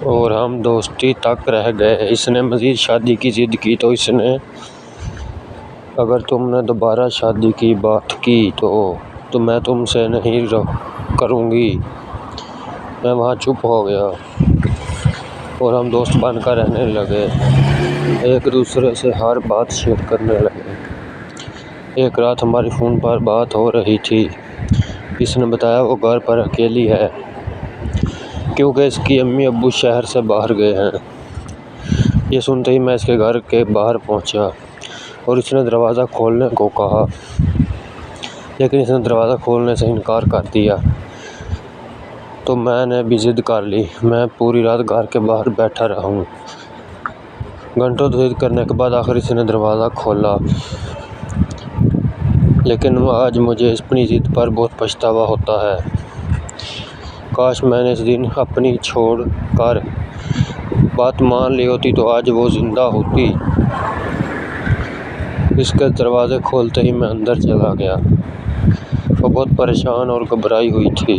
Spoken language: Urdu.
اور ہم دوستی تک رہ گئے۔ اس نے مزید شادی کی ضد کی تو اس نے اگر تم نے دوبارہ شادی کی بات کی تو میں تم سے نہیں کروں گی۔ میں وہاں چپ ہو گیا اور ہم دوست بن کر رہنے لگے، ایک دوسرے سے ہر بات شیئر کرنے لگے۔ ایک رات ہماری فون پر بات ہو رہی تھی۔ اس نے بتایا وہ گھر پر اکیلی ہے کیونکہ اس کی امی ابو شہر سے باہر گئے ہیں۔ یہ سنتے ہی میں اس کے گھر کے باہر پہنچا اور اس نے دروازہ کھولنے کو کہا، لیکن اس نے دروازہ کھولنے سے انکار کر دیا تو میں نے بھی ضد کر لی۔ میں پوری رات گھر کے باہر بیٹھا رہا۔ گھنٹوں ضد کرنے کے بعد آخر اس نے دروازہ کھولا، لیکن آج مجھے اپنی ضد پر بہت پچھتاوا ہوتا ہے۔ کاش میں نے اس دن اپنی چھوڑ کر بات مان لی ہوتی تو آج وہ زندہ ہوتی۔ اس کے دروازے کھولتے ہی میں اندر چلا گیا۔ وہ بہت پریشان اور گھبرائی ہوئی تھی۔